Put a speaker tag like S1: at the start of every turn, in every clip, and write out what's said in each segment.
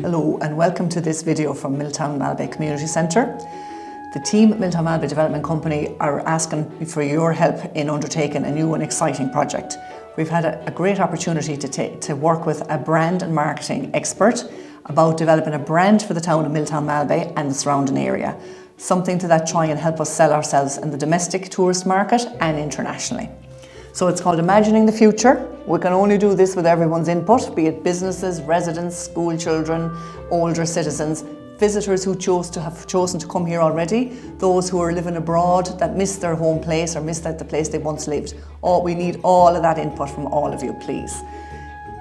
S1: Hello and welcome to this video from Miltown Malbay Community Centre. The team at Miltown Malbay Development Company are asking for your help in undertaking a new and exciting project. We've had a great opportunity to work with a brand and marketing expert about developing a brand for the town of Miltown Malbay and the surrounding area. Something to try and help us sell ourselves in the domestic tourist market and internationally. So it's called Imagining the Future. We can only do this with everyone's input, be it businesses, residents, school children, older citizens, visitors who have chosen to come here already, those who are living abroad that miss their home place or miss the place they once lived. We need all of that input from all of you, please.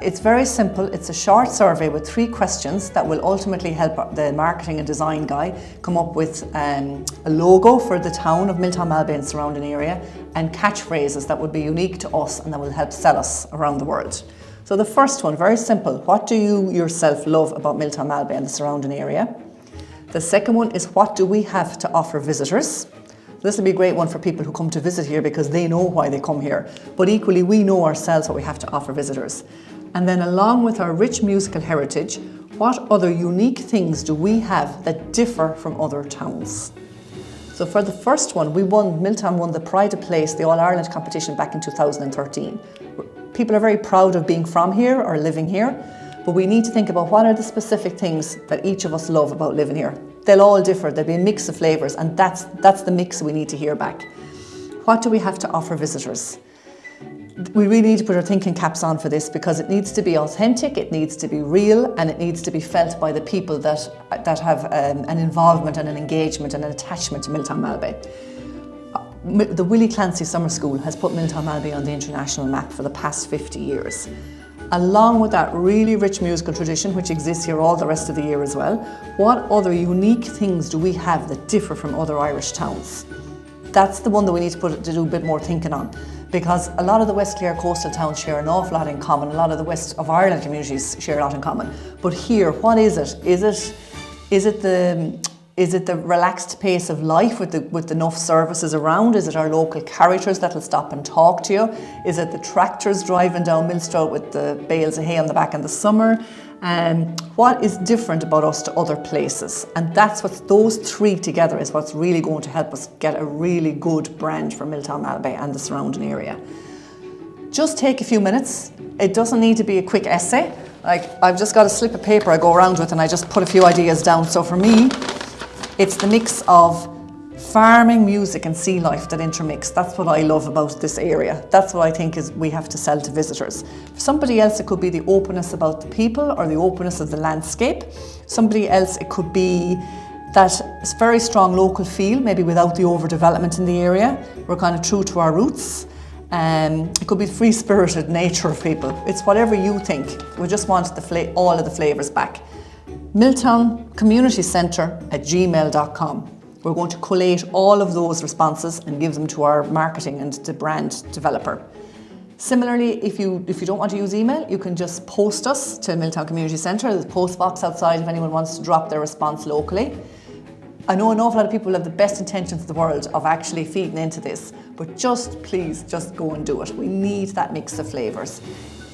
S1: It's very simple. It's a short survey with 3 questions that will ultimately help the marketing and design guy come up with a logo for the town of Miltown Malbay and surrounding area and catchphrases that would be unique to us and that will help sell us around the world. So the first one, very simple. What do you yourself love about Miltown Malbay and the surrounding area? The second one is, what do we have to offer visitors? This will be a great one for people who come to visit here because they know why they come here. But equally, we know ourselves what we have to offer visitors. And then along with our rich musical heritage, what other unique things do we have that differ from other towns? So for the first one, Miltown won the Pride of Place, the All-Ireland competition back in 2013. People are very proud of being from here or living here, but we need to think about what are the specific things that each of us love about living here. They'll all differ, there'll be a mix of flavours, and that's the mix we need to hear back. What do we have to offer visitors? We really need to put our thinking caps on for this because it needs to be authentic, it needs to be real, and it needs to be felt by the people that have an involvement and an engagement and an attachment to Miltown Malbay. The Willie Clancy Summer School has put Miltown Malbay on the international map for the past 50 years. Along with that really rich musical tradition, which exists here all the rest of the year as well, what other unique things do we have that differ from other Irish towns? That's the one that we need to do a bit more thinking on, because a lot of the West Clare coastal towns share an awful lot in common. A lot of the West of Ireland communities share a lot in common. But here, what is it? Is it the relaxed pace of life with enough services around? Is it our local characters that'll stop and talk to you? Is it the tractors driving down Millstroke with the bales of hay on the back in the summer? What is different about us to other places? And that's what those 3 together is what's really going to help us get a really good brand for Miltown Malbay and the surrounding area. Just take a few minutes. It doesn't need to be a quick essay. Like, I've just got a slip of paper I go around with and I just put a few ideas down. So for me, it's the mix of farming, music and sea life that intermix. That's what I love about this area. That's what I think we have to sell to visitors. For somebody else, it could be the openness about the people or the openness of the landscape. Somebody else, it could be that very strong local feel, maybe without the overdevelopment in the area. We're kind of true to our roots. It could be the free-spirited nature of people. It's whatever you think. We just want all of the flavours back. Miltown Community Centre @gmail.com. We're going to collate all of those responses and give them to our marketing and the brand developer. Similarly, if you don't want to use email, you can just post us to Miltown Community Centre. There's a post box outside if anyone wants to drop their response locally. I know an awful lot of people have the best intentions in the world of actually feeding into this, but please go and do it. We need that mix of flavours.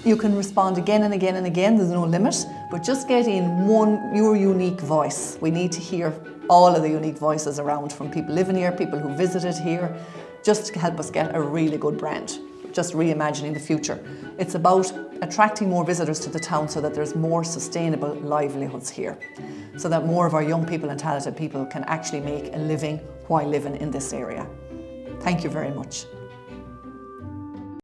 S1: You can respond again and again and again, there's no limit, but just get in your unique voice. We need to hear all of the unique voices around from people living here, people who visited here, just to help us get a really good brand. Just reimagining the future. It's about attracting more visitors to the town so that there's more sustainable livelihoods here, so that more of our young people and talented people can actually make a living while living in this area. Thank you very much.